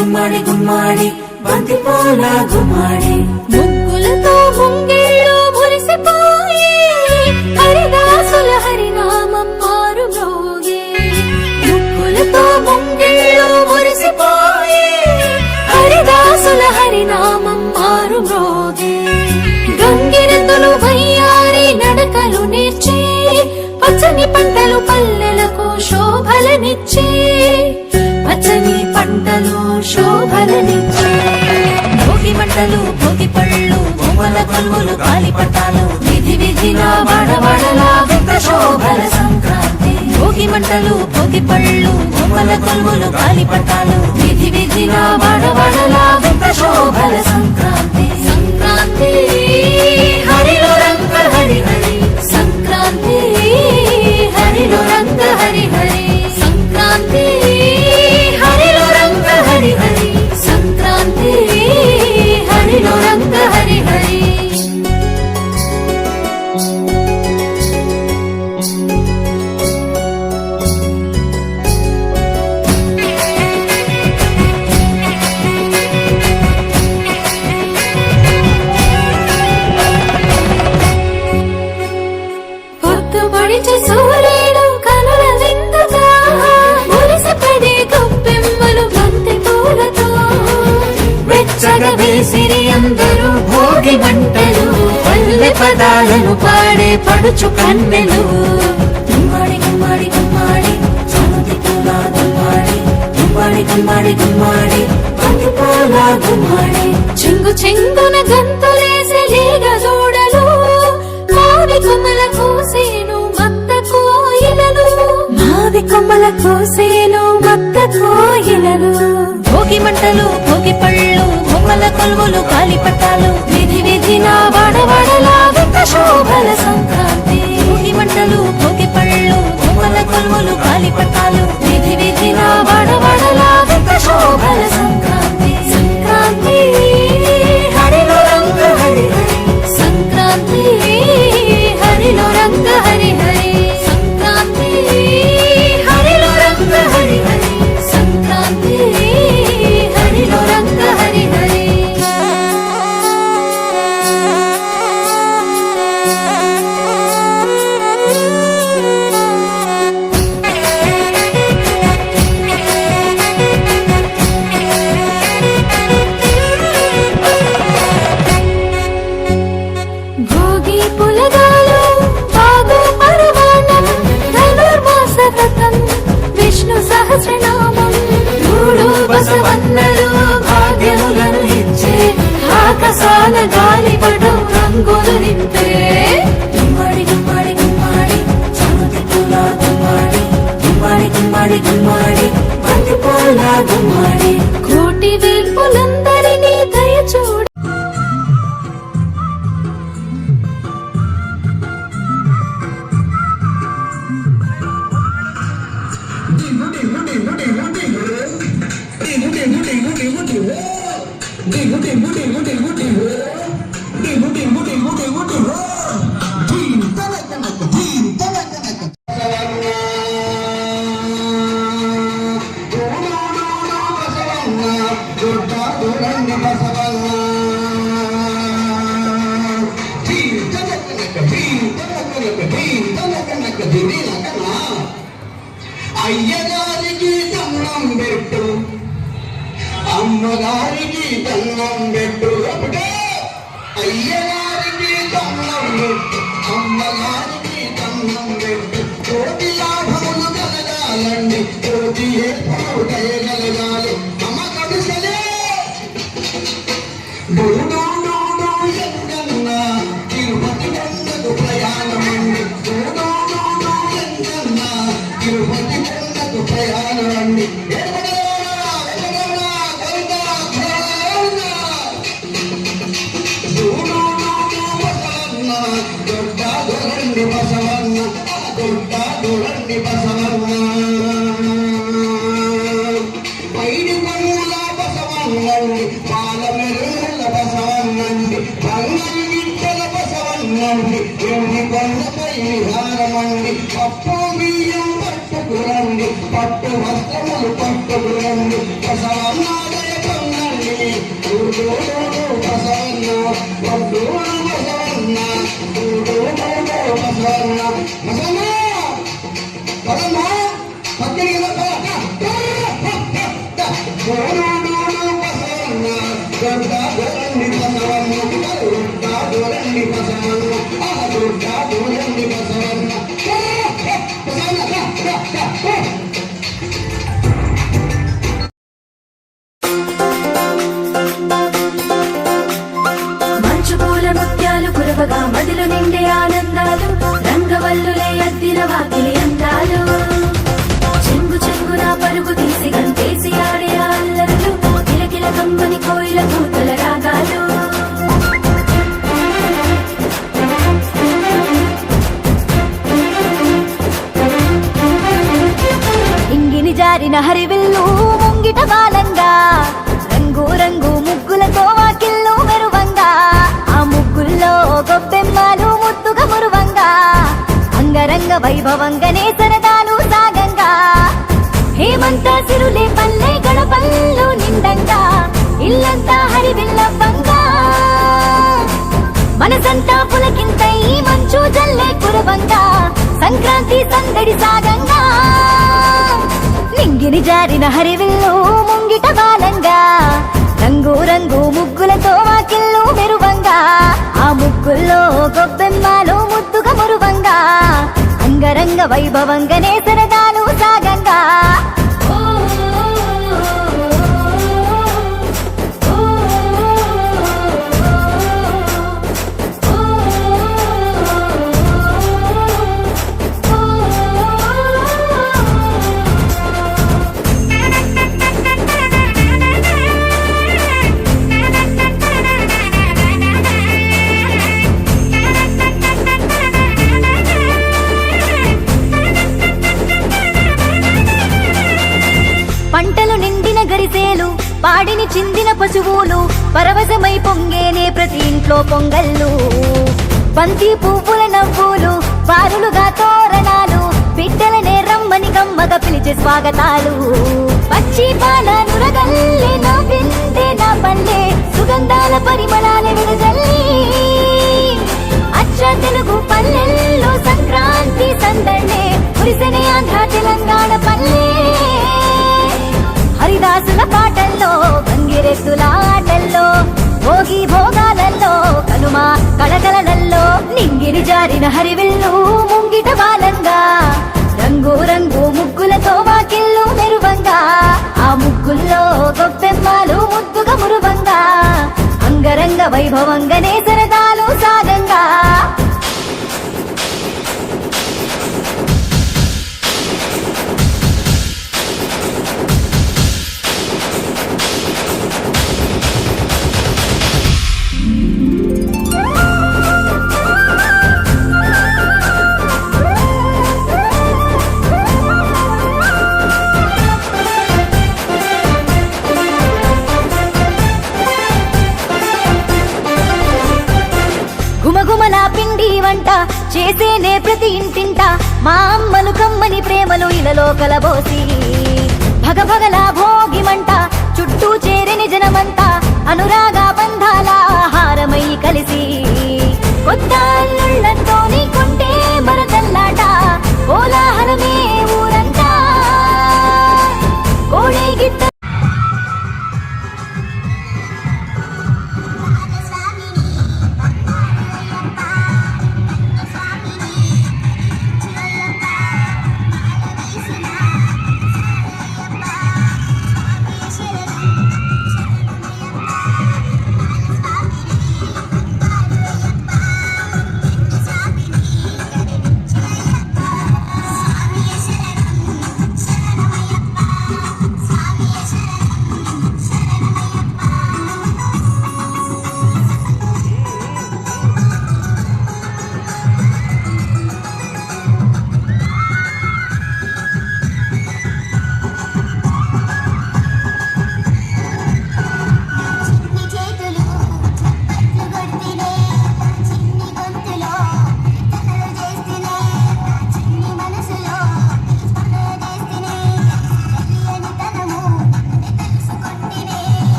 గుమ్మడి గుమ్మడి బంతి పూల గుమ్మడి ముగ్గులతో ముంగిళ్ళు మురిసిపోయే హరిదాసుల హరినామం మారు మ్రోగే. ముగ్గులతో ముంగిళ్ళు మురిసిపోయే హరిదాసుల హరినామం మారు మ్రోగే. గంగిరెద్దులు వయ్యారి నడకలు నేర్చి పచ్చని పంటలు పల్లెలకు శోభలనిచ్చే. పచ్చని పంటలు శోభలనిచ్చే. భోగి మంటలు భోగి పళ్ళు బొమ్మల కొలువులు గాలి పట్టాలు విధి విధిన వాడవాడలా వింత శోభల సంక్రాంతి. భోగి మంటలు భోగి పళ్ళు బొమ్మల కొలువులు గాలి పట్టాలు విధి విధిన వాడవాడలా వింత శోభల సంక్రాంతి. సంక్రాంతి హరిలో రంగ హరి హరి సంక్రాంతి హరిలో రంగ హరి హరి సంక్రాంతి హరిలో రంగ హరి హరి సంక్రాంతి హరిలో రంగ హరి హరి. పొద్దుపొడిచి సూర్యుడు కనుల విందుగా మురిసిపడే గొప్పెమ్మలు బంతి పూలతో వెచ్చగా వేసిరి అందరూ భోగి మంటలు పల్లె పదాలను పాడే పడుచు కన్నెలు. గుమ్మడి గుమ్మడి గుమ్మడి బంతి పూల గుమ్మడి గుమ్మడి గుమ్మడి గుమ్మడి బంతి పూల గుమ్మడి చెంగు చెంగున గంతులేసి లేగ దూడలు మావి కొమ్మల కోసేను మత్త కోయిలలు. మావి కొమ్మల కోసేను మత్త కోయిలలు. భోగి మంటలు భోగి పళ్ళు బొమ్మల కొలువులు గాలి పట్టాలు విధి విధిన వాడవాడలా వింత శోభల సంక్రాంతి. భోగి మంటలు భోగి పళ్ళు బొమ్మల కొలువులు గాలి పట్టాలు విధి విధిన వాడవాడలా వింత శోభల సంక్రాంతి. సంక్రాంతి హరిలో రంగ హరి హరి సంక్రాంతి హరిలో రంగ హరి హరి సంక్రాంతి హరిలో రంగ హరి హరి సంక్రాంతి హరిలో రంగ హరి హరి. భోగి పులగాలు బాగు పరవాణం ధనుర్మాస వ్రతం విష్ణు సహస్రనామం మూడు బసవన్నలు భాగ్యములను ఇచ్చే ఆకాశాల గాలిపటం రంగులు నింపే. గుమ్మడి గుమ్మడి గుమ్మడి బంతి పూల గుమ్మడి గుమ్మడి గుమ్మడి గుమ్మడి బంతి పూల గుమ్మడి కోటి వేల్పులందరినీ దయ చూడ. అయ్యగారికి దండం పెట్టు అమ్మగారికి దండం పెట్టు. అయ్యగారికి దండం పెట్టు అమ్మగారికి దండం పెట్టు. కోటి లాభములు కలగాలండి కోటి ఏర్పాటు దయగలగాలి అమ్మ కడుసలే. డూడు డూడు ఎంగన్నా తిరుపతి కొండకు ప్రయాణమండి. డూడు డూడు ఎంగన్నా తిరుపతి కొండకు ప్రయాణమండి. పైడి పనుల బసవన్నండి పాల మెరుల బసవన్నండి బంగారు గిట్టల బసవన్నండి ఎండి కొండపై విహారమండి. పప్పు బియ్యం పట్టుకురండి పట్టు వస్త్రములు పట్టుకురండి బసవన్నాదయ మంచు పూల ముత్యాలు కురవగా మదిలో నిండే ఆనందాలు రంగవల్లులే అద్దిన వాకిలి అందాలు చెంగు చెంగున పరుగు తీసి గంతేసి ఆడే అల్లరులు కిలకిల కమ్మని కోయిల కూతుల రాగాలు ఇంగిని జారిన హరివిల్లు ముంగిట బాలంగా రంగు రంగు ముగ్గులతో వాకిళ్ళు మెరువంగా ఆ ముగ్గుల్లో గొబ్బెమ్మలు ముద్దుగా మురువంగా అంగరంగ వైభవంగానే సరదాలు సాగంగా హేమంత సిరులే పల్లె గడపల్లు నిండంగా ఇల్లంతా హరివిల్లవ్వంగా మనసంతా పులకింతై మంచు జల్లే కురవంగా సంక్రాంతి సందడి సాగంగా నింగిని జారిన హరివిల్లు ముంగిట బాలంగా రంగు రంగు ముగ్గులతో వాకిళ్ళు మెరువంగా ఆ ముగ్గుల్లో గొబ్బెమ్మలు ముద్దుగా మురువంగా అంగరంగ వైభవంగానే సరదాలు సాగంగా పంటలు నిండిన గరిసేలు పాడిని చిందిన పశువులు పరవశమై పొంగేనే ప్రతి ఇంట్లో పొంగళ్ళు బంతి పువ్వుల నవ్వులు పారులుగా తోరణాలు బిడ్డలనే రమ్మని గమ్మగా పిలిచే స్వాగతాలు పచ్చి పాల నురగల్లే నా బిందె నా పల్లె సుగంధాల పరిమళాల విడజల్లి అచ్చ తెలుగు పల్లెల్లో సంక్రాంతి సందడే కురిసెనే ఆంధ్ర తెలంగాణ పల్లె హరిదాసుల పాటల్లో గంగిరెద్దుల ఆటల్లో భోగి భోగాలలో కనుమ కళకళలలో నింగిని జారిన హరివిల్లు ముంగిట బాలంగా రంగు రంగు ముగ్గులతో వాకిళ్ళు మెరువంగా ఆ ముగ్గుల్లో గొబ్బెమ్మలు ముద్దుగా మురువంగా అంగరంగ వైభవంగానే సరదాలు సాగంగా గుమగుమల పిండి వంట చేసేనే ప్రతి ఇంటింట మా అమ్మలు కమ్మని ప్రేమలు ఇలలో కలబోసి భగభగల భోగి మంట చుట్టూ చేరిన జనమంతా అనురాగ బంధాల ఆహారమై కలిసి కొత్త అల్లుళ్ళతోని కొంటే మరదల్లాట కోలాహలమే ఊరంతా కోడే గిట్ట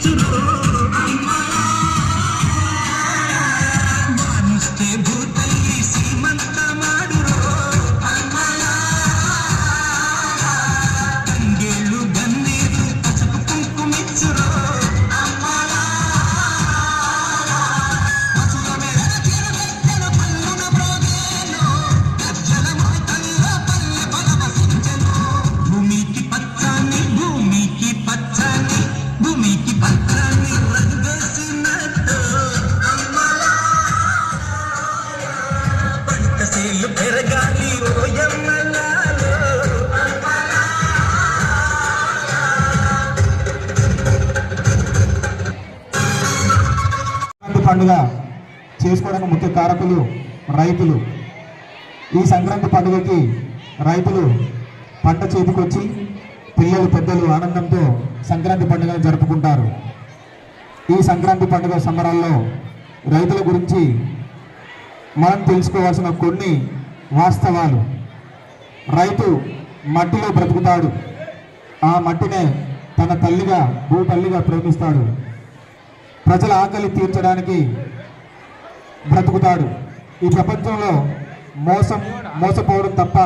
ఇచ్చురో వానిస్తే భూతల్లి సీమంత మాడురో తంగేళ్ళు గన్నీరు పసుపు కుంకుమిచ్చురో భూమికి పచ్చాని భూమికి పచ్చాని రంగేసినట్టు పంటసేలు పెరగాలి ఓయమ్మలాలో పండుగ చేసుకోవడానికి ముఖ్య కారకులు రైతులు. ఈ సంక్రాంతి పండుగకి రైతులు పంట చేతికొచ్చి పిల్లలు పెద్దలు ఆనందంతో సంక్రాంతి పండుగను జరుపుకుంటారు. ఈ సంక్రాంతి పండుగ సంబరాల్లో రైతుల గురించి మనం తెలుసుకోవాల్సిన కొన్ని వాస్తవాలు. రైతు మట్టిలో బ్రతుకుతాడు. ఆ మట్టినే తన తల్లిగా భూతల్లిగా ప్రేమిస్తాడు. ప్రజల ఆకలి తీర్చడానికి బ్రతుకుతాడు. ఈ ప్రపంచంలో మోసపోవడం తప్ప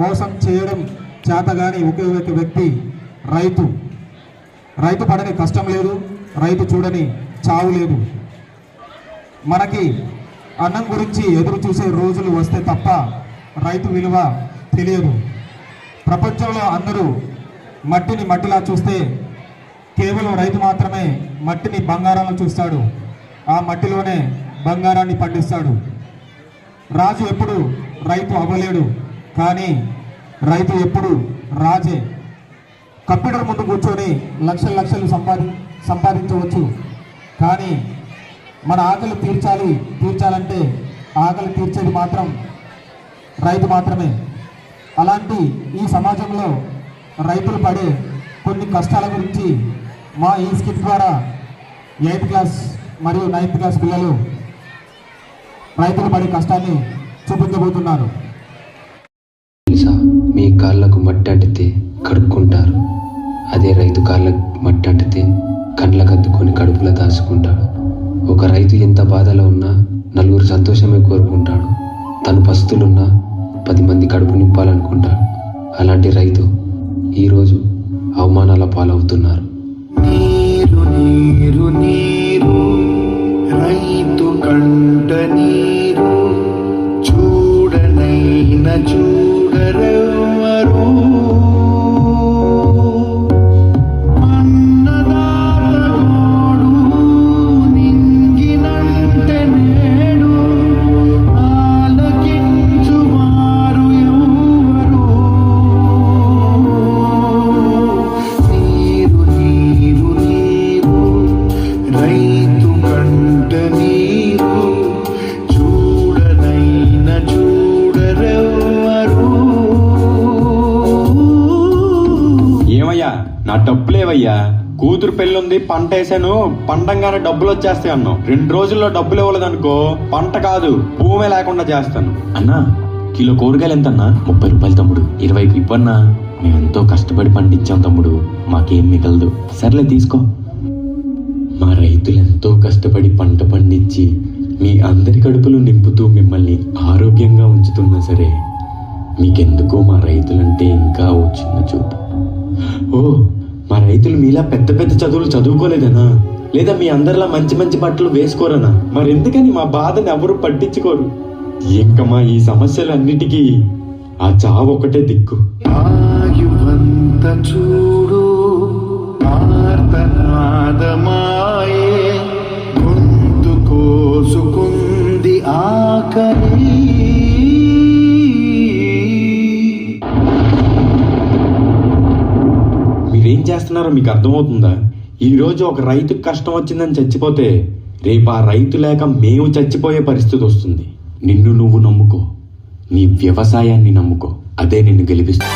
మోసం చేయడం చేతగాని ఒకే ఒక వ్యక్తి రైతు. రైతు పడని కష్టం లేదు, రైతు చూడని చావు లేదు. మనకి అన్నం గురించి ఎదురు చూసే రోజులు వస్తే తప్ప రైతు విలువ తెలియదు. ప్రపంచంలో అందరూ మట్టిని మట్టిలా చూస్తే కేవలం రైతు మాత్రమే మట్టిని బంగారంలో చూస్తాడు. ఆ మట్టిలోనే బంగారాన్ని పండిస్తాడు. రాజు ఎప్పుడు రైతు అవ్వలేడు, కానీ రైతు ఎప్పుడు రాజే. కంప్యూటర్ ముందు కూర్చొని లక్షలు లక్షలు సంపాదించవచ్చు, కానీ మన ఆకలి తీర్చాలంటే ఆకలి తీర్చేది మాత్రం రైతు మాత్రమే. అలాంటి ఈ సమాజంలో రైతులు పడే కొన్ని కష్టాల గురించి మా ఈ స్కిట్ ద్వారా 8th క్లాస్ మరియు 9th క్లాస్ పిల్లలు రైతులు పడే కష్టాన్ని చూపించబోతున్నారు. తెలుసా, మీ కాళ్ళకు మట్టి అంటితే కడుక్కుంటారు. అదే రైతు కాళ్ళకు మట్టి అంటితే కండ్లకు అద్దుకొని కడుపులో దాచుకుంటాడు. ఒక రైతు ఎంత బాధలో ఉన్నా నలుగురు సంతోషమే కోరుకుంటాడు. తను పస్తులున్నా 10 మంది కడుపు నింపాలనుకుంటాడు. అలాంటి రైతు ఈరోజు అవమానాల పాలవుతున్నారు. నీరు నీరు నీరు రైతు కంట నీరు చూడనైన చూడరెవరు అన్నదాతోడు నింగినంటే నేడు ఆలకించువారు ఎవరు నీరు నీరు నీరు రైతు కంట నీరు చూడనైన చూడరెవరు. ఏమయ్యా, నా డబ్బులేవయ్యా? కూతురు పెళ్ళుంది, పంట వేసాను, పంటంగానే డబ్బులు వచ్చేస్తాయి అన్నావు. 2 రోజుల్లో డబ్బులు ఇవ్వలేదనుకో పంట కాదు భూమే లేకుండా చేస్తాను. అన్నా, కిలో కూరగాయలు ఎంతన్నా? 30 రూపాయలు తమ్ముడు. 20కి ఇవ్వన్నా? మేమెంతో కష్టపడి పండించాం తమ్ముడు, మాకేం మిగలదు. సర్లే తీసుకో. మా రైతులు ఎంతో కష్టపడి పంట పండించి మీ అందరి కడుపులు నింపుతూ మిమ్మల్ని ఆరోగ్యంగా ఉంచుతున్నా సరే మీకెందుకో మా రైతులంటే ఇంకా ఓ చిన్న చూపు. ఓ, మా రైతులు మీలా పెద్ద పెద్ద చదువులు చదువుకోలేదనా? లేదా మీ అందరిలా మంచి మంచి బట్టలు వేసుకోరనా? మరెందుకని మా బాధని ఎవరు పట్టించుకోరు? ఇంకా మా ఈ సమస్యలన్నిటికీ ఆ చావు ఒకటే దిక్కు. ఆయువంత చూడు ఆర్తనాదమాయే గొంతు కోసుకుంది ఆకలి. మీరేం చేస్తున్నారో మీకు అర్థమవుతుందా? ఈరోజు ఒక రైతుకు కష్టం వచ్చిందని చచ్చిపోతే రేపు ఆ రైతు లేక మేము చచ్చిపోయే పరిస్థితి వస్తుంది. నిన్ను నువ్వు నమ్ముకో, నీ వ్యవసాయాన్ని నమ్ముకో, అదే నిన్ను గెలిపిస్తుంది.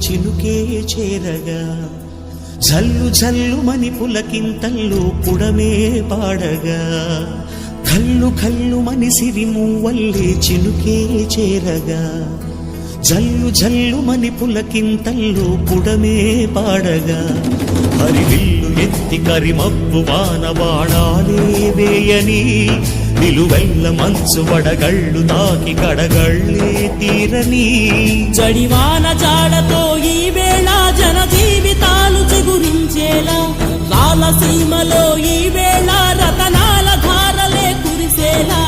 చినుకే చేరగా జల్లు జల్లుమని పులకింతల్లో పుడమే పాడగా కల్లు కల్లుమని సిరిమూవల్లే చినుకే చేరగా జల్లు జల్లుమని పులకింతల్లో పుడమే పాడగా హరివిల్లు ఎత్తి కరిమబ్బు వానవాడాలే వేయని నిలువెల్ల మంచు వడగళ్ళు తాకి కడగళ్ళే తీరని జడివాన జాడతో ఈ వేళ జన జీవితాలు చిగురించేలా రాలసీమలో ఈ వేళ రతనాల ధారలే కురిసేలా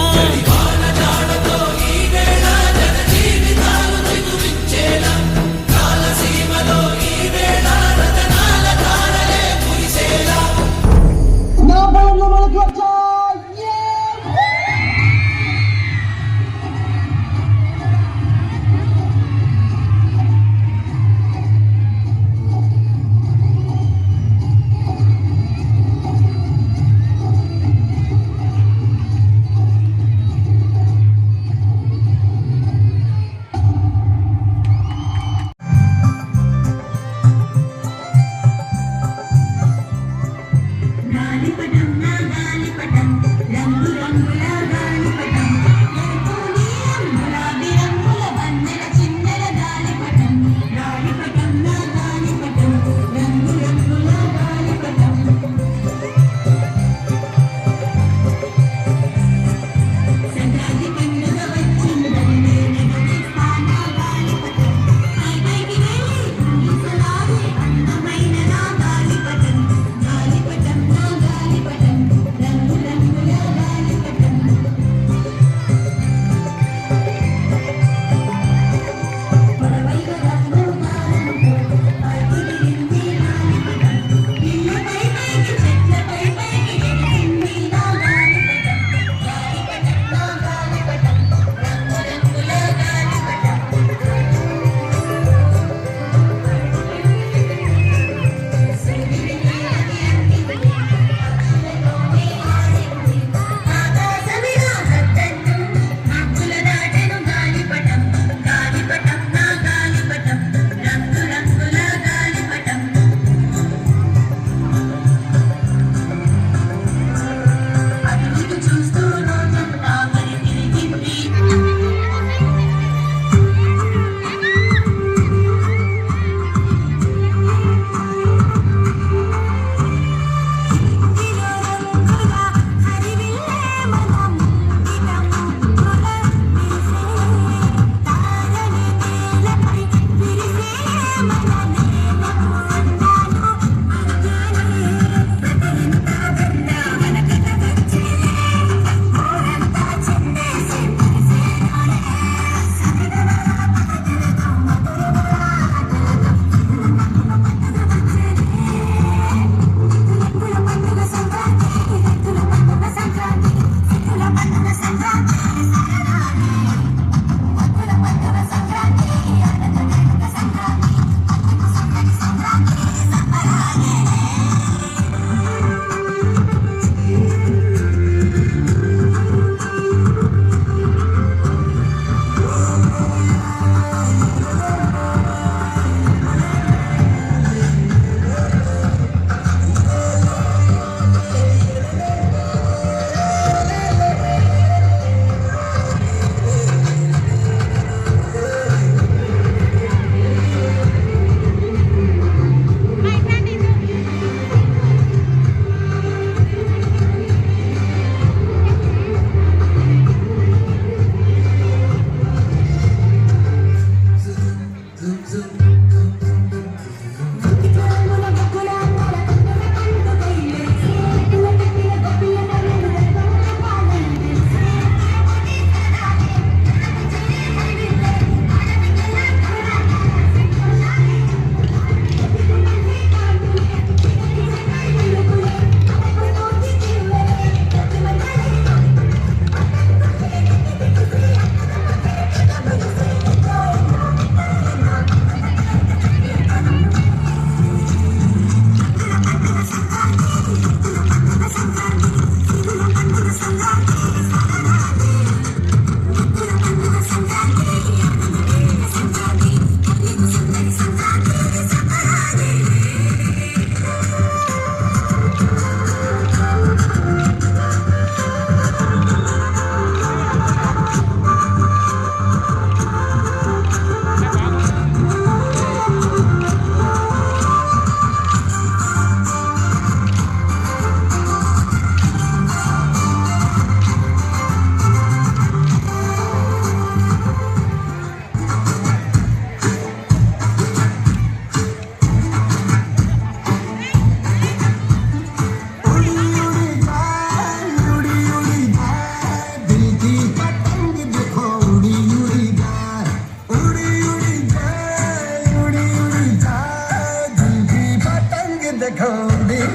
देखो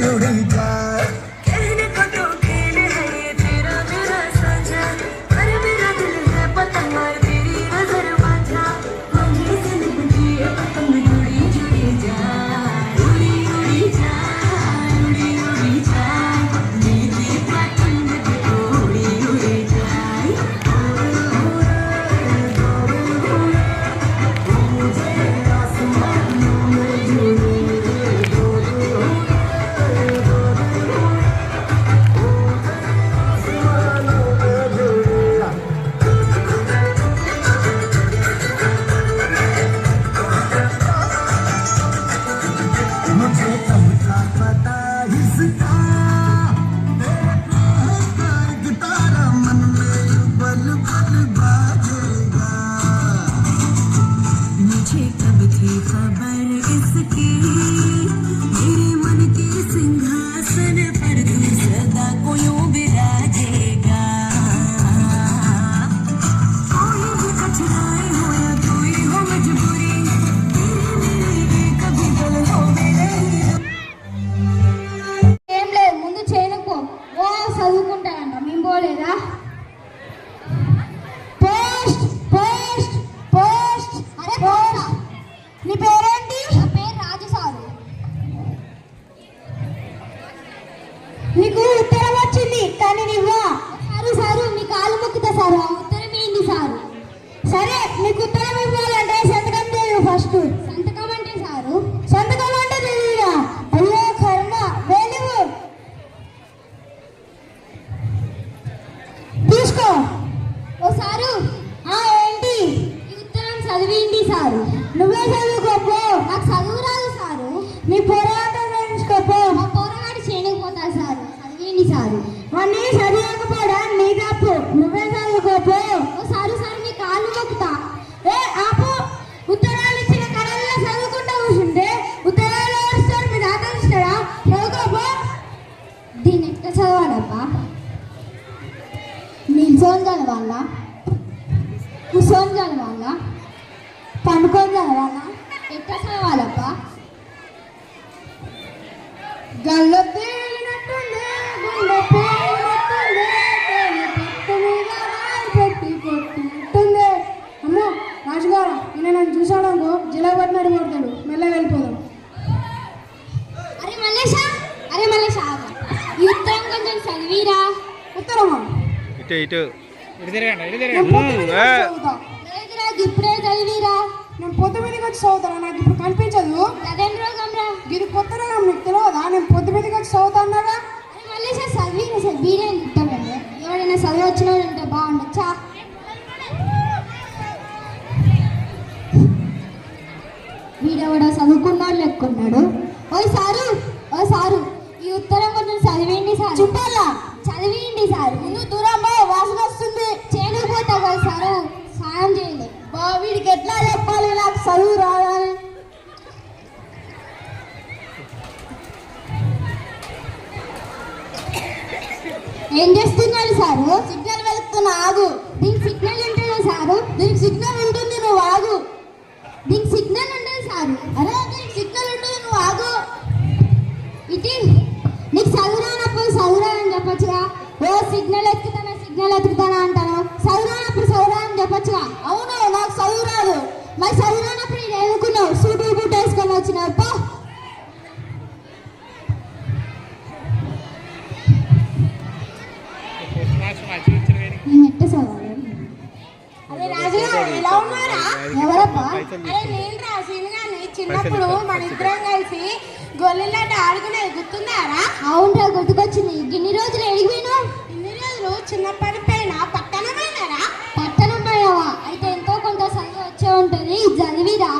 उड़ी जाए कहने को तो खेल है ये तेरा मेरा साझा पर मेरा दिल है पतंग और तेरी नजर बाझा मंगी से निकली ये पतंग जुड़ी जुड़ी जाए उड़ी उड़ी जाए उड़ी उड़ी जाए मेरी पतंग देखो उड़ी उड़ी जाए आसमानों में जुड़ी मुझे कब था पता इसका गिटारा मन में बल बल बाजेगा मुझे कब थी खबर इसकी मेरे मन के सिंहासन पर तू सदा को यूं विराजेगा कोई भी कठिनाई हो या कोई हो मजबूरी तेरे मेरे कभी गल हो मेरे ఏం లేదు ముందు చేయనుకో ఓ చదువుకుంటానంట మేము పోలేదా పోస్ట్ పోస్ట్ పోస్ట్ అరే పోస్ట్ నీ పేరేంటి నా పేరు రాజు సారు నీకు ఉత్తరం వచ్చింది కానీ నువ్వా సారు సారు మీ కాలు మొక్కుతా సారు ఆ ఉత్తరం ఏంటి సారు సరే నీకు ఉత్తరం ఇవ్వాలంటే సంతకం చేయు ఫస్ట్ సంతకం అంటే సారు సంతకం అంటే తెలియదా అయ్యో కర్మ వెలుగు తీసుకో ఓ సారు ఏంటి ఈ ఉత్తరం చదివింది సారు నువ్వే చదువుకోపో నాకు చదువు రాదు సారు మీ పోరాటం నేర్చుకోపో మా పోరాడు చేయకపోతారు సారు చదివింది సారు అన్నీ చదివకపోవడా నీ తప్పు నువ్వే చదువుకోపో ఓ సారు సారు మీ కాళ్ళు మొక్కుతా ఆపు ఉత్తరాలు ఇచ్చిన కళల్లో చదువుకుంటూ కూర్చుంటే ఉత్తరాలు ఎవరిస్తారు మీ దాతలు ఇస్తారా చదువుకోపో దీన్ని ఎట్లా చదవాలబ్బా నిల్చొని చదవాలా కూర్చొని చదవాలా పండుకొని చదవాలా ఎట్లా చదవాలబ్బా గల్లో తేలినట్టుండే గుండె పేలినట్టుండే తేలి పట్టు మీద రాయి పెట్టి కొట్టినట్టుండే అమ్మో రాజుగారు ఈయన నన్ను చూసాడనుకో జిలా పట్టినట్టు కొడతాడు మెల్లగా వెళ్ళిపోదాం అరే మల్లేష ఈ ఉత్తరం కొంచెం చదివిరా ఉత్తరమా లేదురా ఇప్పుడే చదివిరా నేను పొద్దు మీదకి వచ్చి చదువుతాను నాకు ఇప్పుడు కనిపించదు అదేం రోగంరా ఇది కొత్త రోగం మీకు తెలియదా నేను పొద్దు మీదకి వచ్చి చదువుతాన్నారా మళ్ళీ సార్ చదివిరా సార్ వీరే తింటామండి ఎవరైనా చదివి వచ్చిన వాళ్ళు ఉంటే బాగుండొచ్చా వీడెవడో చదువుకున్న వాళ్ళు ఎక్కున్నాడు ఓ సారు ఈ ఉత్తరం కొంచెం చదివేయండి సార్ చుట్టాలా చదివేయండి సార్ ముందు దూరం వాసన వస్తుంది చేయకపోతా కదా సారు సాయం చేయండి వీడికి ఎట్లా చెప్పాలి నాకు చదువు రావాలి ఏం చేస్తున్నారు సారు సిగ్నల్ వెళుతున్నా ఆగు దీనికి సిగ్నల్ ఉంటుంది సారు దీనికి సిగ్నల్ ఉంటుంది నువ్వు ఆగు దీనికి సిగ్నల్ ఉంటుంది సారు అరే దీనికి సిగ్నల్ ఉంటుంది నువ్వు ఆగు ఇటీ నీకు చదువురానప్పుడు చదువురాని చెప్పొచ్చుగా ఓ సిగ్నల్ ఎత్తుకుతానా అంటాను చదువురానప్పుడు చదువురాని చెప్పొచ్చుగా అవును నాకు చదువు రాదు మరి చదువురానప్పుడు నేను ఎన్నుకున్నావు సూటు బూట్ వేసుకొని వచ్చినావు పో అరే రాజు ఎలా ఉన్నారా ఎవరబ్బా అరే నేను రాసిన కానీ చిన్నప్పుడు మన ఇద్దరం కలిసి గొల్లలాట ఆడుకునేది గుర్తుందారా అవునరా గుర్తుకొచ్చింది ఇన్ని రోజులు ఎడిగిపోయినా ఇన్ని రోజులు చిన్నప్పటి పైన పట్టణం పోయినారా పట్టణం పోయావా అయితే ఎంతో కొంత చదువు వచ్చే ఉంటుంది చదివిరా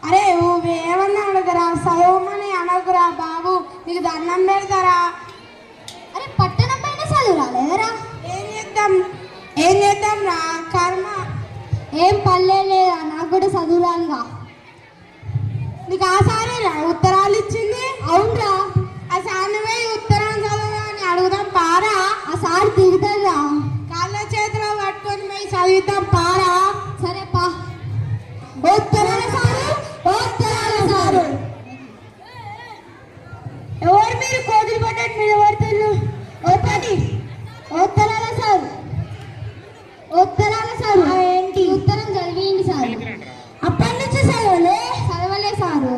అరే నువ్వేమన్నా అడగరా చదవమని అడగురా బాబు నీకు దండం పెడతారా అరే పట్టణం పైన చదువు రాలేదరా ఏం చేద్దాం రా కర్మ ఏం పల్లె లేదా నాకు కూడా చదువు రాలిగా నీకు ఆ సారేరా ఉత్తరాలు ఇచ్చింది అవునరా ఆ సార్ని ఉత్తరం చదువు అని అడుగుదాం పారా ఆ సార్ తిరుగుతుందా కాళ్ళ చేతిలో పట్టుకొని పోయి చదివిద్దాం పారా సరే పా ఉత్తరాల సారు ఉత్తరాల సార్. ఉత్తరాల సార్ ఏంటి? ఉత్తరం చదివేయండి సార్. అప్పటి నుంచి చదవలే సారు.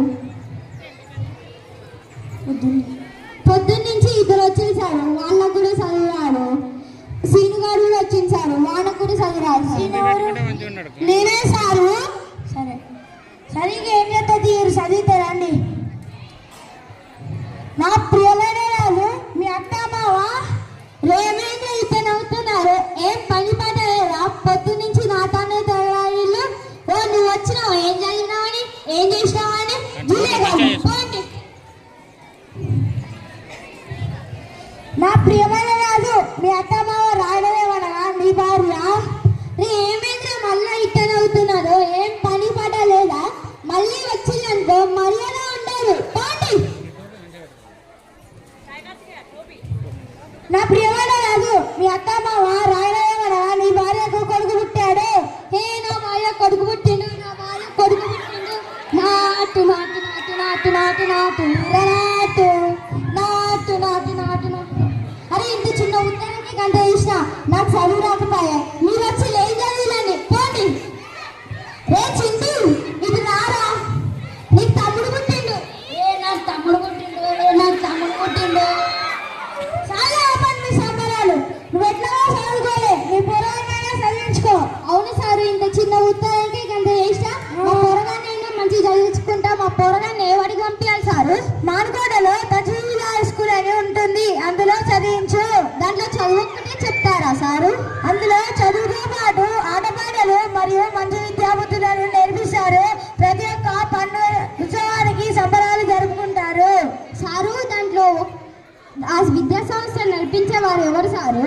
పొద్దున్న నుంచి ఇద్దరు వచ్చింది సార్, వాళ్ళకు కూడా చదివారు. సీనుగారు కూడా వచ్చింది సార్, వాళ్ళకు కూడా చదివారు. నేనే సారు. సరే సరిగ్గా ఏం చేస్తా తీరు చదివితారా అండి. నా ప్రియమైన రాజు, మీ అత్త మావ ఏమైనా ఇతను అవుతున్నారు. ఏం పని పాట లేదా? పొద్దు నుంచి నాతోనే తయారీలు. ఓ నువ్వు వచ్చినావు, ఏం చదివినావని, ఏం చేసినావని పోండి. నా ప్రియమైన రాజు, మీ అత్త మావ రాయడమేమనగా నీ భార్య ఏమైనా మళ్ళీ ఇతను అవుతున్నారు. ఏం పని పాట లేదా? మళ్ళీ వచ్చిందనుకో మర్యాద ఉండదు, పోండి. నా ప్రియమైన రాజు, మీ అత్త మావ రాయడమేమనగా నీ భార్యకు కొడుకు పుట్టాడు. నా భార్య కొడుకు పుట్టిండు, నా భార్య కొడుకు పుట్టిండు. నాటు నాటు నాటు నాటు నాటు నాటు నాటు నాటు నాటు నాటు నాటు. అరే ఇంత చిన్న ఉత్తరానికి గంట ఇచ్చిన, నాకు చదువు రాకపోయా. మీరు వచ్చి ఏం చదివిలండి, పోండి. రే చింటూ, ఇది రారా, నీకు తమ్ముడు పుట్టిండు. నాకు తమ్ముడు పుట్టిండు, నాకు తమ్ముడు పుట్టిండు. చాలా ఆపండి మీ సంబరాలు. నువ్వు ఎట్లా చదువుకోలే, నీ పొరగానైనా చదివించుకో. అవును సారు, ఇంత చిన్న ఉత్తరానికి గంట చేసిన, మా పొరగానైనా మంచి చదివించుకుంటా. మా పొరగాన్ని ఏ వాడికి పంపించాలి సారు? నానుకోటలో తజీవిలా స్కూల్ అని ఉంటుంది, అందులో చదివించు. దాంట్లో చదువుకుంటే చెప్తారా సారు? అందులో చదువుతో పాటు ఆటపాటలు మరియు మంచి విద్యాబుద్ధులను నేర్పిస్తారు. ప్రతి ఒక్క పండుగ ఉత్సవానికి సంబరాలు జరుపుకుంటారు సారు. దాంట్లో ఆ విద్యా సంస్థను నడిపించేవారు ఎవరు సారు?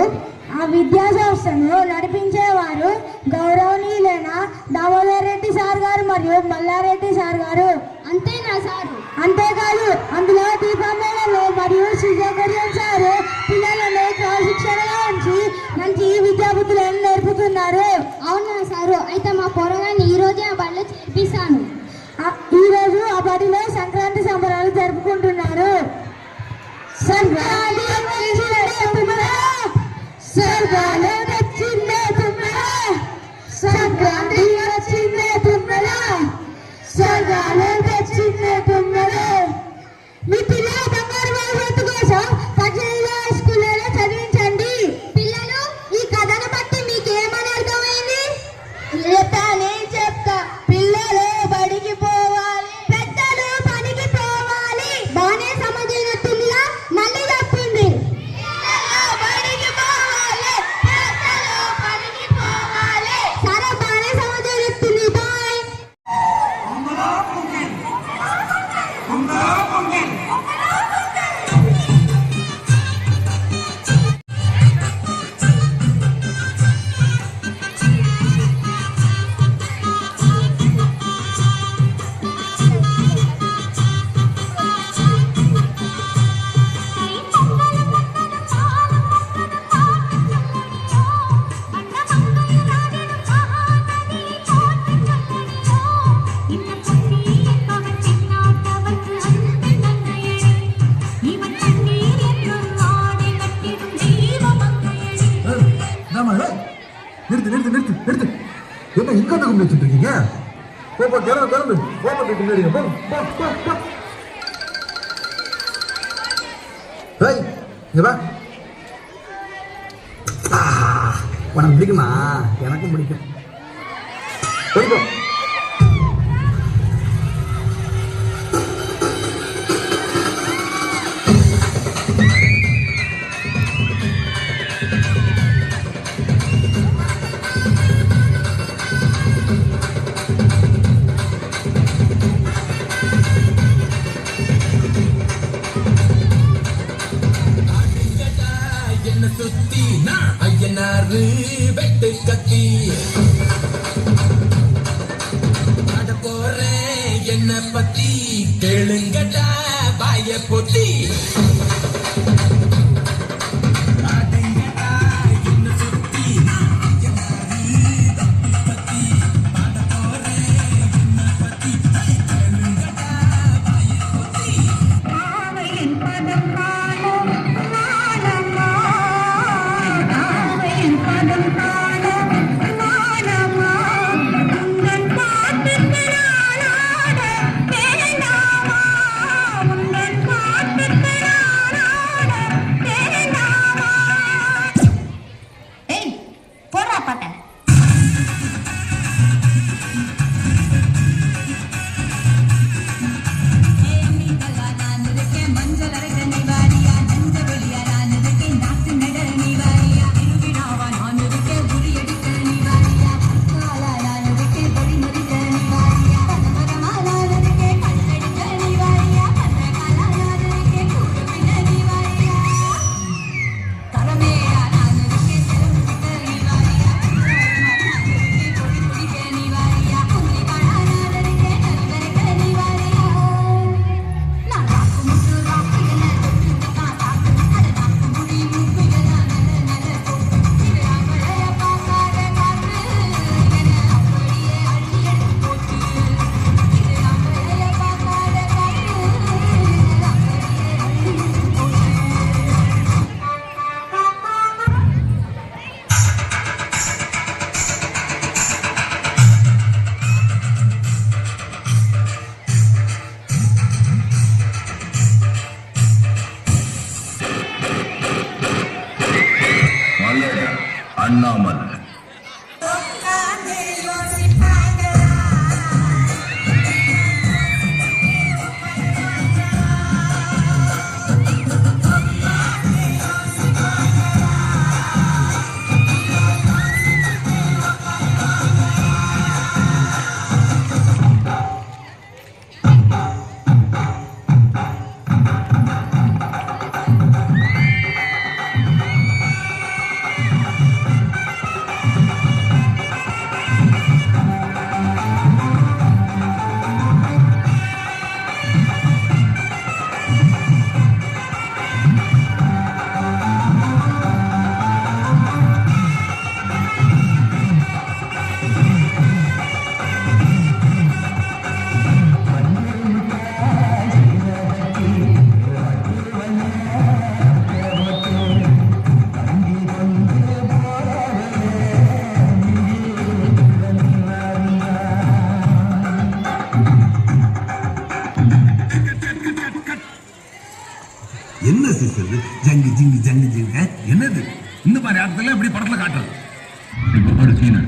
ఆ విద్యా సంస్థను నడిపించేవారు గౌరవనీయులైన దామోదర్ రెడ్డి సార్ గారు మరియు మల్లారెడ్డి సార్ గారు. అంతేనా సారు? అంతేకాదు, అందులో దీపమేళలు మరియు శ్రీజగర్యం సారు పిల్లలను క్రమశిక్షణగా ఉంచి మంచి విద్యాబుద్ధులను నేర్పుతున్నారు. అవునా సారు? అయితే మా పొరగాన్ని ఈ రోజే ఆ బడిలో చేర్పిస్తాను. ఈరోజు ఆ బడిలో సంక్రాంతి సంబరాలు జరుపుకుంటున్నారు. సంక్రాంతి స్వర్గాలు తెచ్చిందే తుమ్మెద, సంక్రాంతి వచ్చిందే తుమ్మెద, స్వర్గాలు తెచ్చిందే తుమ్మెద. మీ పిల్లల బంగారు భవిష్యత్తు కోసం పచ్చడిలో స్కూల్లో చదివించండి. పిల్లలు, ఈ కథను బట్టి మీకేమని అర్థమైంది? నేను చెప్తా. పిల్లలు బడికి పోవాలి, పెద్దలు పనికి పోవాలి. బానే సమజైనట్టుందిగా, మళ్ళీ చెప్పింది. బడికి పోవాలి, పెద్దలు పనికి పోవాలి. సరే, బానే సమజైనట్టుంది. బాయ్. நிறுத்து நிறுத்து நிறுத்து நிறுத்து. என்ன இங்க வந்து கும்பிட்டு இருக்கீங்க? போப்பா, கிளம்பு கிளம்பு, போப்பா வீட்டு முன்னாடி போ போ போ போ. ஏய், இங்க வா. உனக்கு பிடிக்குமா? எனக்கும் பிடிக்கும். போய்க்கோ. ஐயனாரு வெட்டு கத்தி பாட போறேன் என்ன பத்தி, கேளுங்கடா பாய பொத்தி. అన్నామల్. என்ன சிஸ்டர் ஜங்கி ஜிங்கி ஜங்கி ஜிங்க என்னது இந்த மாதிரி இடத்துல இப்படி படத்துல காட்டுறது இப்போ ஒரு சீன்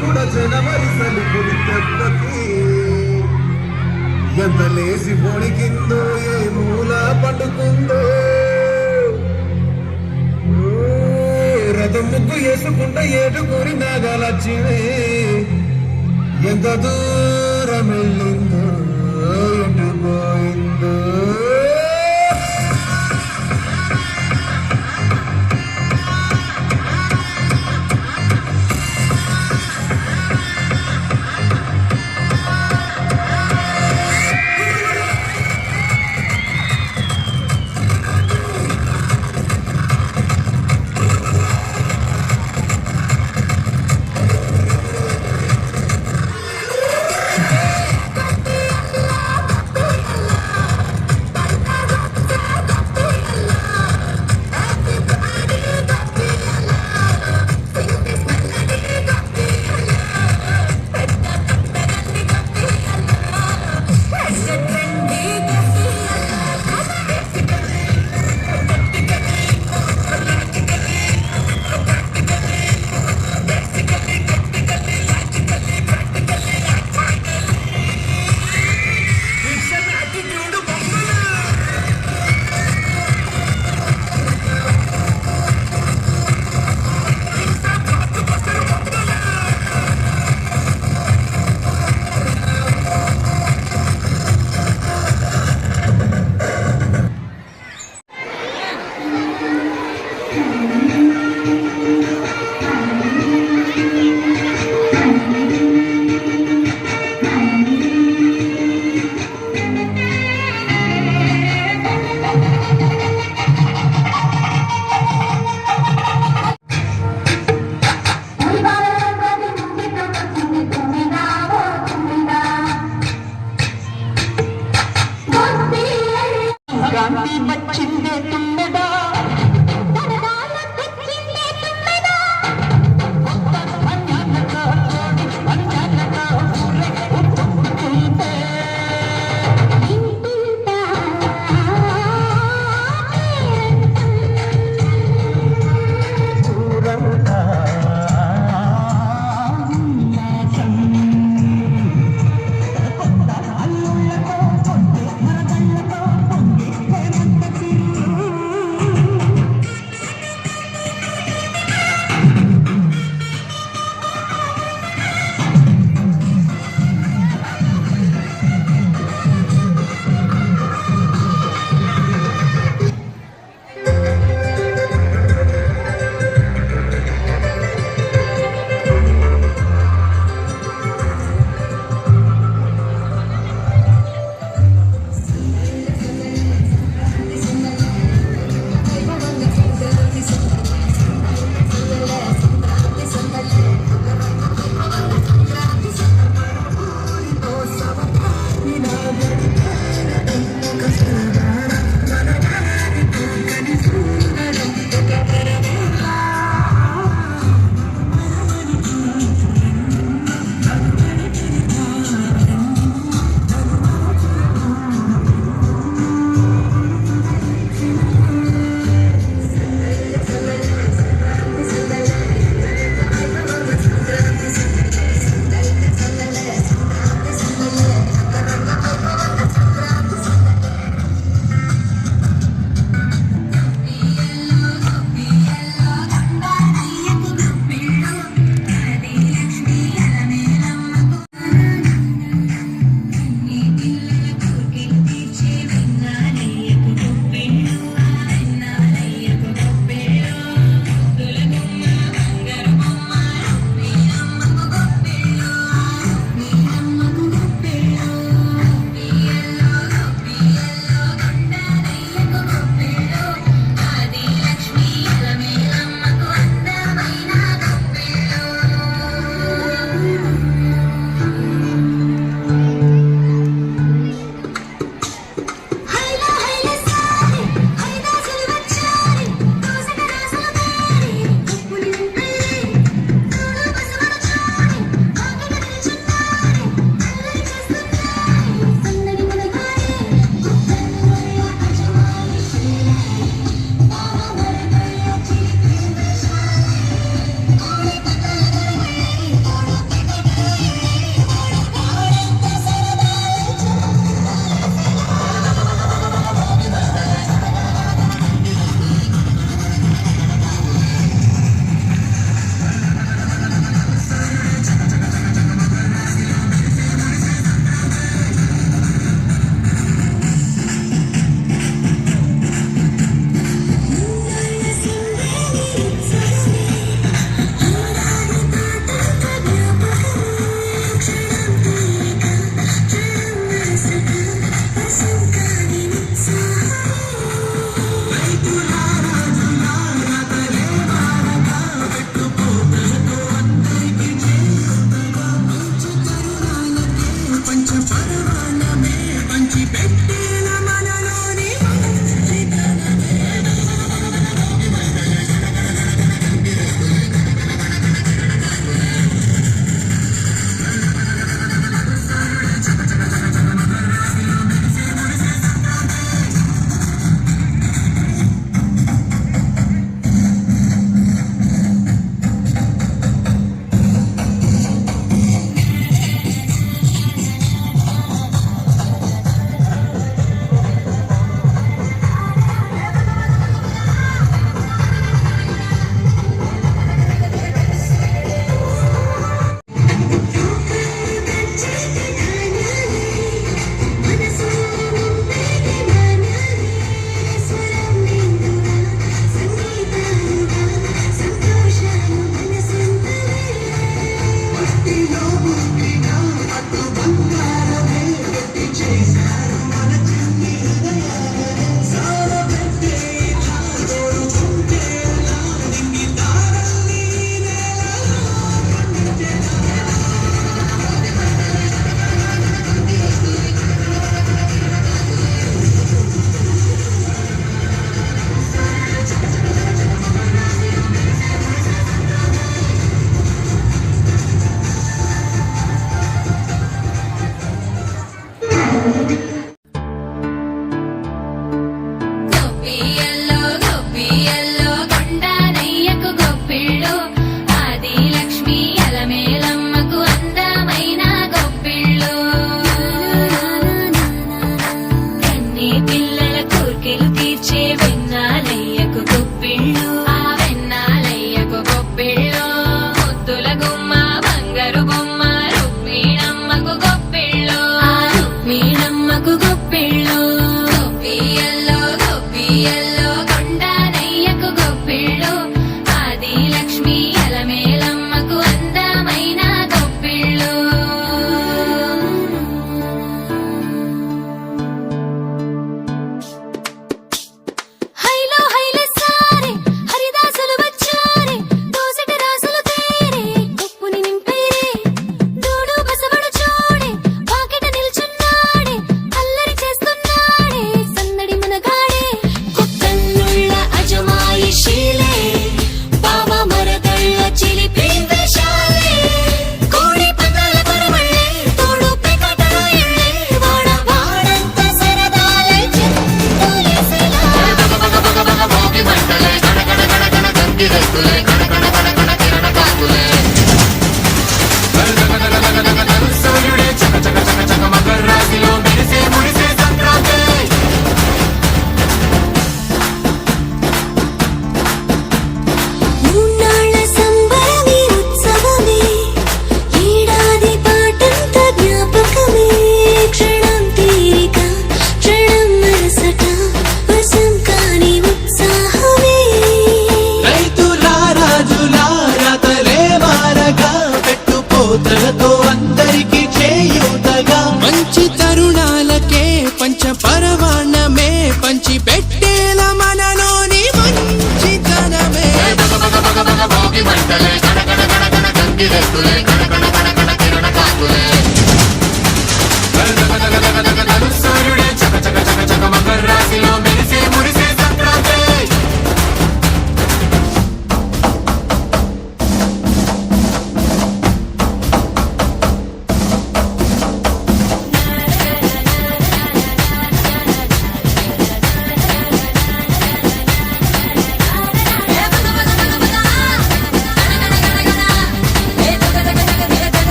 కూడా జనవరిసలు పుడితెప్పకి ఎంత లేసి పొడికిందో ఏ మూల పట్టుకుందో రథం ముగ్గు వేసుకుంటా ఏటుకూరి నాగాలచ్చినే ఎంత దూరం వెళ్ళిందో ఎటు పోయిందో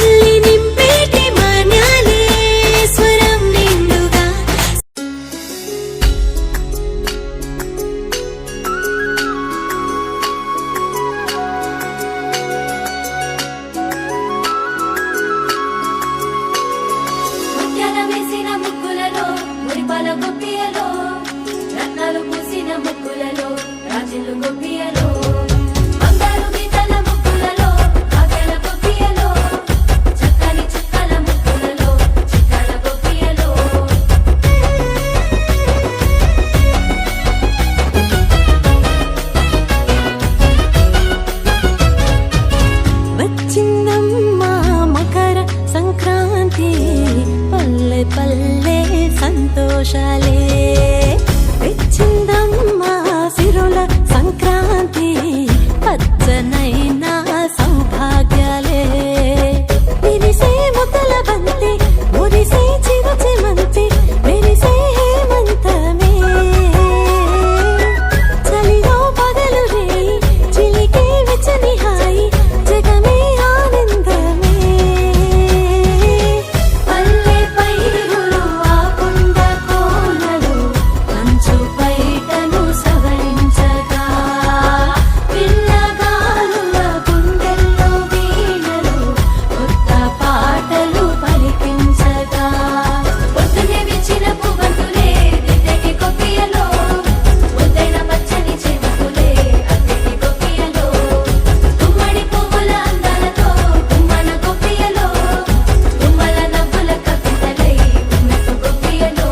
మళ్ళీ నింపేటి మాన్యాలే స్వరం నిండుగా. ముత్యాల వేసిన ముగ్గులలో మురిపాల గొప్పియలో రత్నాలు పూసిన ముగ్గులలో రాజులు గొప్పియలో బంగారు గీతల ముగ్గులలో భాగ్యాల గొప్పియలో చక్కని చుక్కల ముగ్గులలో చిక్కల గొప్పియలో. వచ్చిందమ్మా మకర సంక్రాంతి పల్లె పల్లె సంతోషాలే. వచ్చిందమ్మా సిరుల సంక్రాంతి పచ్చనైన సౌభాగ్యాలే. విరిసే ముద్దల బంతి మురిసే చిరుచిమంతి మెరిసే హేమంతమే. చలిలో పగలు రే చిలికే వెచ్చని హాయి జగమే ఆనందమే. పల్లె పైరులు ఆ కొండ కోనలు మంచు బయటను సవరించగా పిల్లగాలుల గుండెల్లో వీణలు కొత్త పాటలు పలికించగా. పొద్దునే విచ్చిన పువ్వంతులే దిద్దెకి కొప్పియలో ముద్దైన పచ్చని చెమకులే అద్దెకి కొప్పియలో. గుమ్మడి పువ్వుల అందాలతో గుమ్మన కొప్పియలో గుమ్మల నవ్వుల కవితలై గుమ్మెకు కొప్పియలో.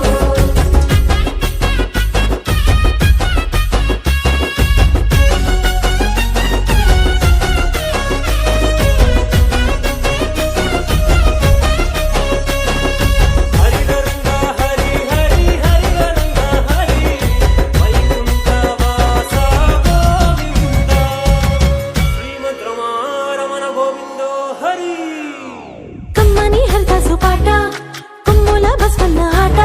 కమ్మని హరిదాసు పాట కొమ్ముల బస్వన్న ఆట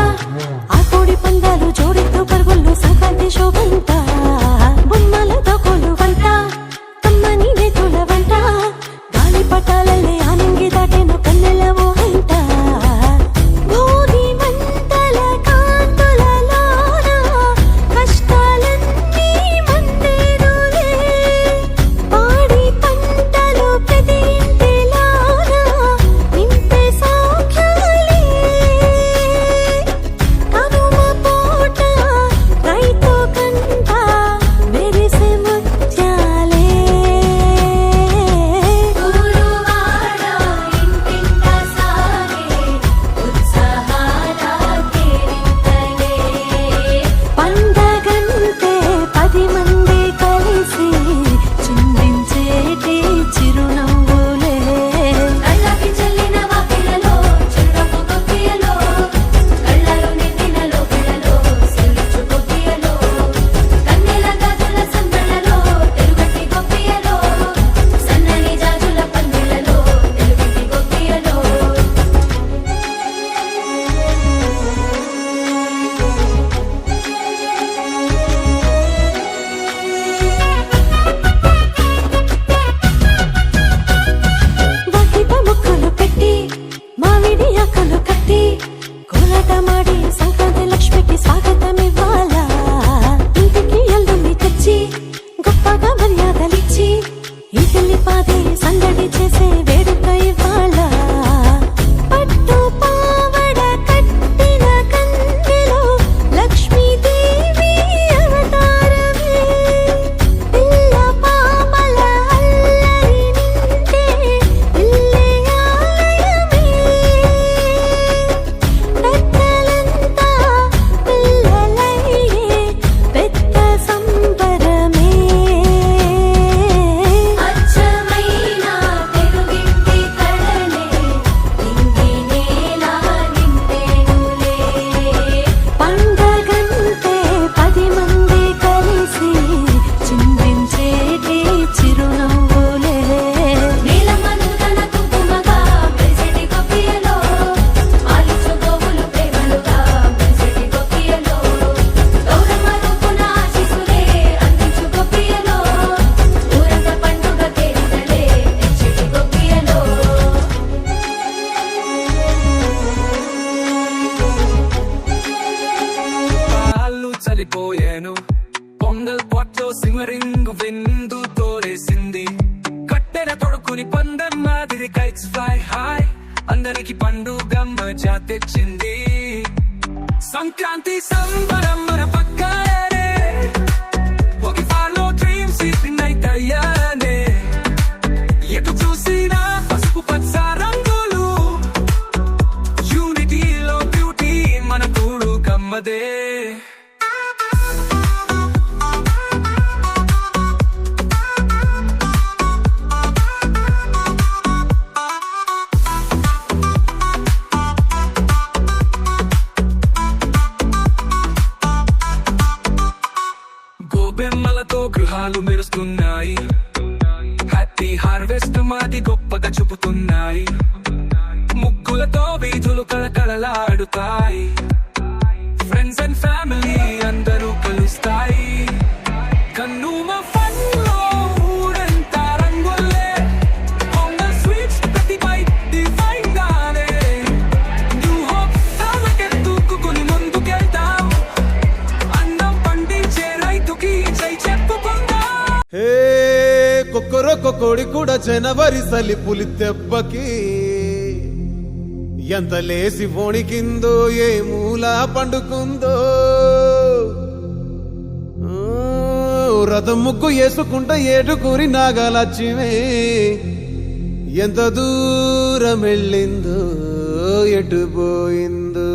ఆ కోడి పందాలు జోడితో పరుగుల్లో సంక్రాంతి శోభంతా. బొమ్మలతో కోలు వంట కమ్మని నేతుల వంట గాలి పటాలల్లే ఆనంగి దాటేను కన్నెలవో అంట. భోగి మంటల కాంతులలోన కష్టాలన్నీ మందేరులే. పాడి పంటలు ప్రతి ఇంటిలోన నింపే సౌఖ్యాలే. కనుమ పూట రైతు కంట ఫ్లై హై అందరికి పండుగ మజా తెచ్చింది సంక్రాంతి సంబరం మన పక్కనే ఒక ఫాలో డ్రీమ్స్ నైట్ అయ్యానే ఎటు చూసినా పసుపు పచ్చ రంగులు యూనిటీలో బ్యూటీ మన కూడు కమ్మదే గోబెమ్మలతో గృహాలు మెరుస్తున్నాయి హ్యాపీ హార్వెస్ట్ మాది గొప్పగా చూపుతున్నాయి ముగ్గులతో వీధులు కలకలలాడుతాయి ఫ్రెండ్స్ అండ్ ఫ్యామిలీ అందరూ కలుస్తాయి కన్నుమ ఫన్లో ఊరంతా రంగులే పొంగల్ స్వీట్స్ ప్రతి బైట్ డివైన్ గానే న్యూ హోప్ తాలకే దూకుని ముందుకెళ్తాం అన్నం పండించే రైతుకి జై చెప్పుకుందాం హే కొక్కరొక్క కోడి కూడా జనవరి సలి పులి దెబ్బకి ఎంత లేసి వణికిందో ఏ మూల పండుకుందో రథం ముగ్గు వేసుకుంట ఏటుకూరి నాగలక్ష్మి ఎంత దూరం వెళ్ళిందో ఎటు పోయిందో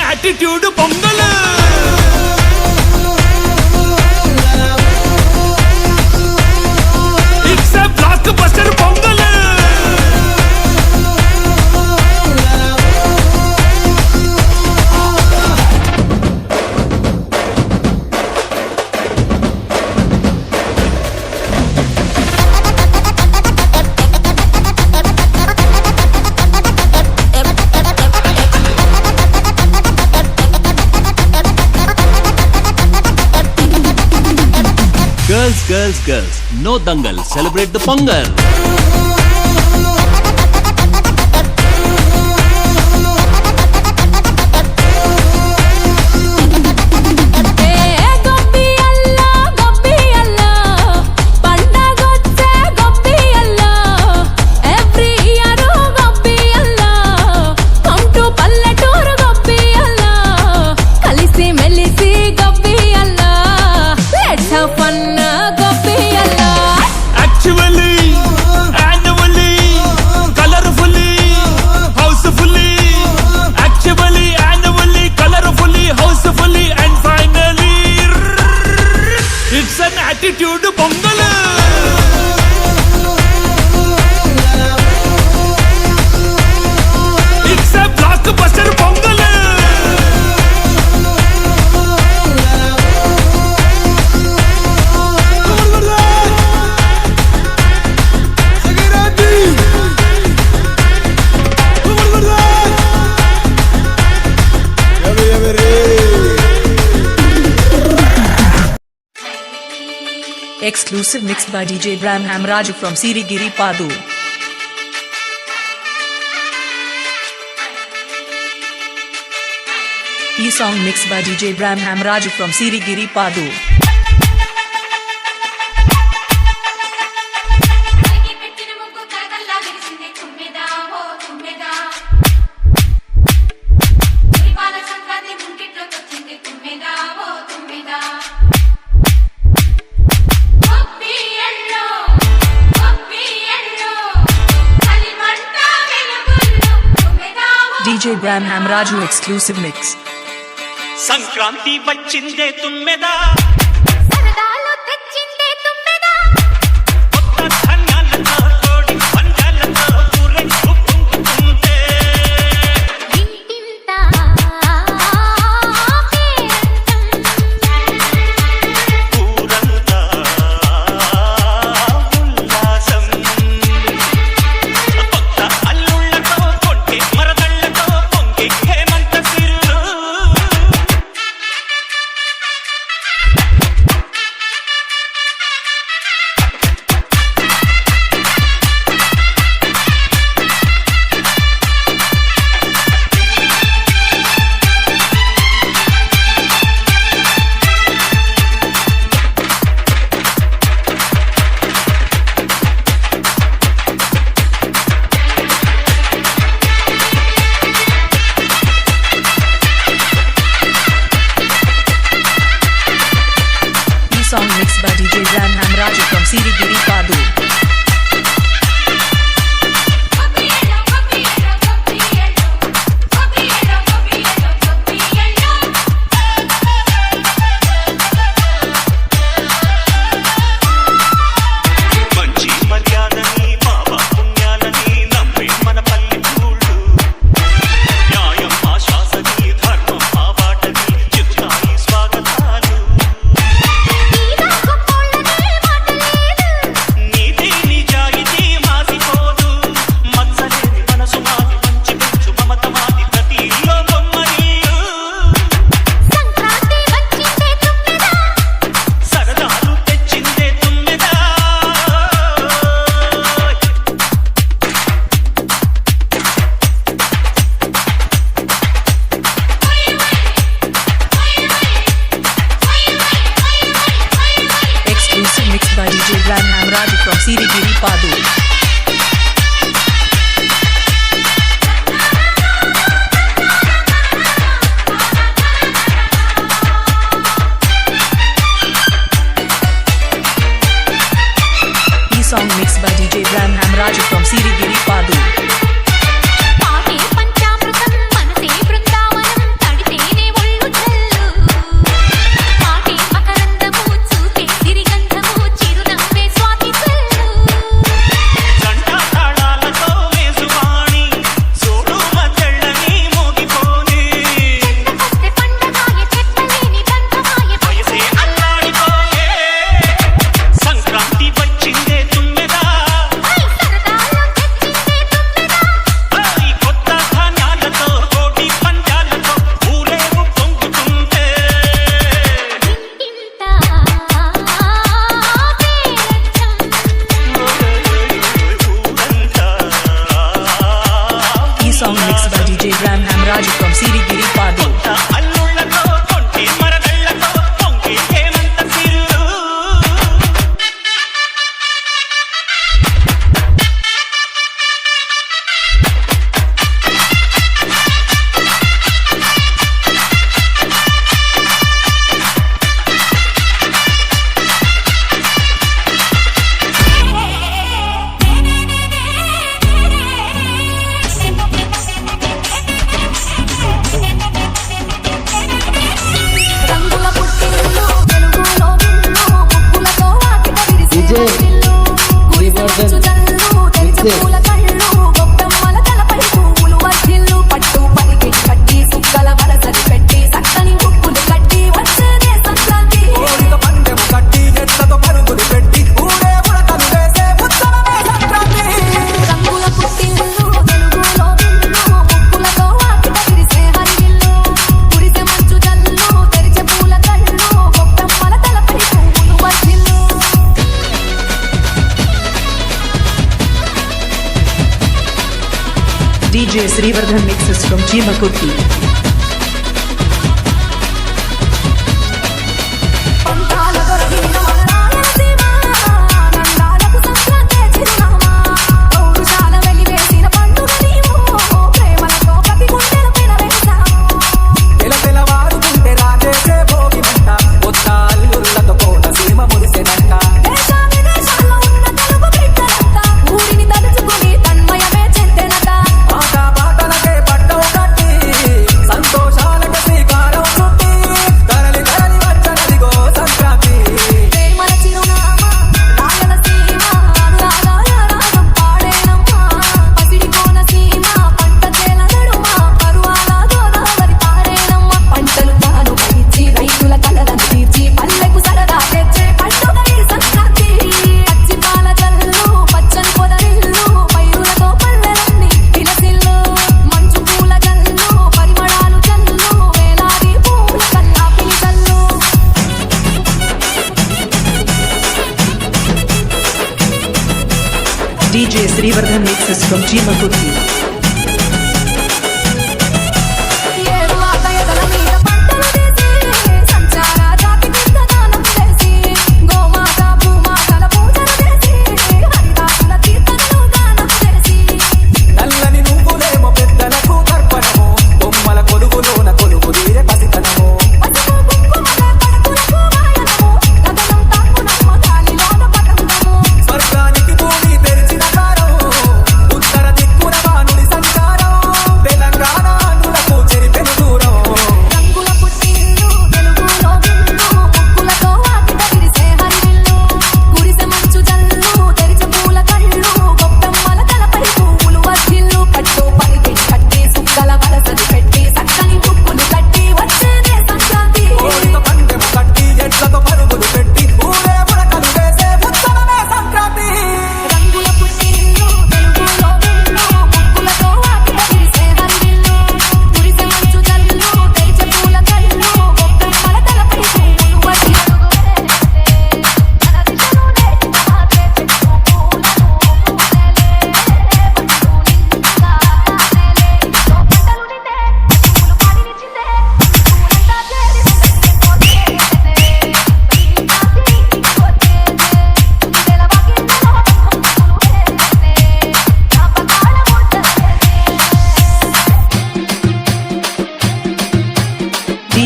attitude pongal it's a block buster pongal Girls, no dangal, celebrate the Pongal. attitude pongal it's a block buster pongal Exclusive mixed by DJ Braham Raju from Sirigiri Padu. E-song mixed by DJ Braham Raju from Sirigiri Padu. Come DJ Bramham Raju exclusive mix. Sankranti వచ్చిందే తుమ్మెదా సరదాలు తెచ్చిందే తుమ్మెదా కొత్త ధాన్యాలతో కోడి పంజాలతో ఊరేగు పొంగుతుంటే ఇంటింత ఊరంతా ఉల్లాసం కొత్త అల్లుళ్ళతో కొంటే మరదళ్ళతో పొంగే హేమంత సిరులు Song mixed by DJ Bramham Raju from Sirigiri Padu. మంచి మర్యాదని బాబా పుణ్యాలని నమ్మే మన పల్లెటూళ్ళు న్యాయం ఆశాసని ధర్మం ఆ బాటని చెప్తాయి స్వాగతాలు నీతి నిజాయితీ మాసిపోదు మత్సలేని మనసు మాది మంచి పెంచు మమత మాది ప్రతి ఇల్లో బొమ్మరీలు సంక్రాంతి వచ్చిందే తుమ్మెదా సరదాలు తెచ్చిందే తుమ్మెదా Exclusive mixed by DJ Bramham Raju from Sirigiri Padu. Song mixed by DJ Bramham Raju from Sirigiri Padu. పాటే పంచామృతం మనసే బృందావనం తడితేనే ఒళ్ళు జల్లు పాటే మకరందము చూపే సిరిగంధము చిరునవ్వే స్వాతి చెల్లు జంట తాళాలతో వేసువాణి సోడు మద్దళ్ళని మోగిపోని చెట్టకొస్తే పండగాయ చెప్పలేని బంధమాయ వయసే అల్లాడిపోయే సంక్రాంతి వచ్చిందే తుమ్మెదా సరదాలు తెచ్చిందే తుమ్మెదా ఈ కొత్త ధాన్యాలతో కోటి పంజాలతో ఊరేగు పొంగుతుంటే ఇంటింత Song mixed by DJ Bramham Raju from Sirigiri Padu. అల్లుళ్ళతో కొంటి మరదళ్ళతో పొంగి హేమంత సిరులు రంగుల పుట్టిల్లు వెలుగులో విల్లు ముగ్గులతో వాకిట విరిసే ఇల్లు గుడిసె మంచు జల్లు తెరిచే పూల కళ్ళు గొప్పెమ్మల తలపై పువ్వులు వర్ధిల్లు పట్టు పలికి కట్టి సుక్కల వరసలు పెట్టి సక్కని ముక్కులు కట్టి వచ్చేదే సంక్రాంతి పందెం కట్టి ఎట్లతో పరుగులు పెట్టి ఊడే ఉడతలు వేసే ఉత్సవమే సంక్రాంతి రంగుల పుట్టిల్లు వెలుగులో విల్లు ముగ్గులతో వాకిట విరిసే హరివిల్లు గుడిసె మంచు జల్లు తెరిచే పూల కళ్ళు గొప్పెమ్మల తలపై పువ్వులు వర్ధిల్లు DJ Srivardhan mixes from Chimakurti. పంతాల దొరకిన వనరాయలసీమ నందాలకు Sankranti చిరునామా పౌరుషాల వెలివేసిన పండుగ నీవు ప్రేమలతో ప్రతి గుండెలు పిలవేశాము తెలవారుకుంటే రాజేసే భోగి మంట కొత్త అల్లుళ్ళతో కోట సీమ మురిసెనంట దేశ విదేశాల్లో ఉన్న తెలుగు బిడ్డలంతా ఊరిని తలుచుకుని తన్మయమే చెందెనట ఆట పాటలకే పట్టవుగా DJ Srivardhan mixes from Jeemakurti.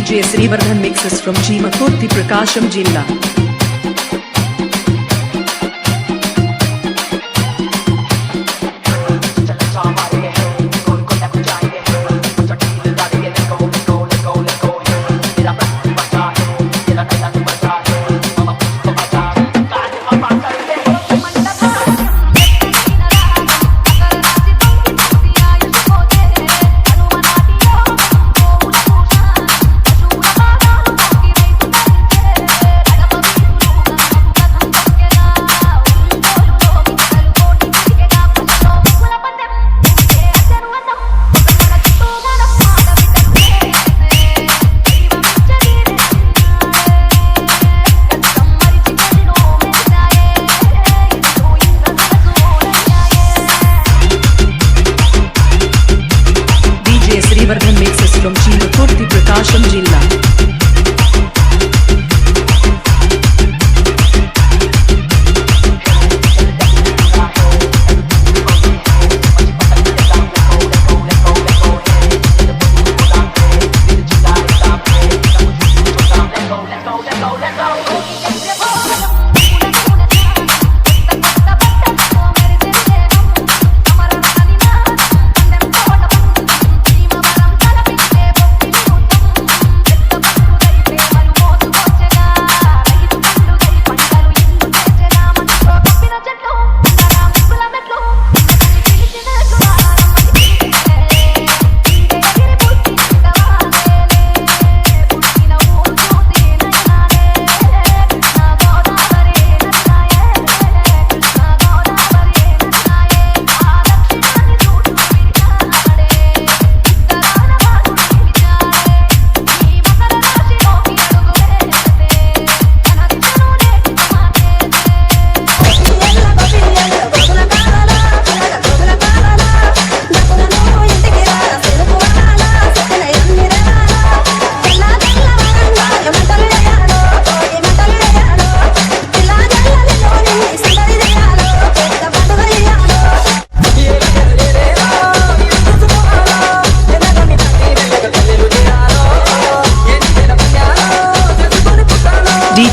DJ Srivardhan mixes from Jeemakurti, Prakasham Jilla. Srivardhan mixes from Jeemakurti, Prakasham Jilla.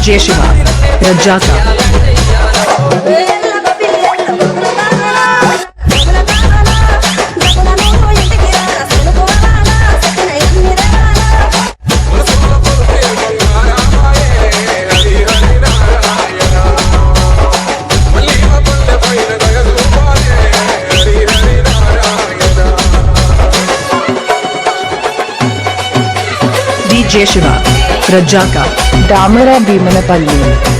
DJ Shiva, Rajaka. DJ Shiva, Rajaka. Damara Bhimanapalli.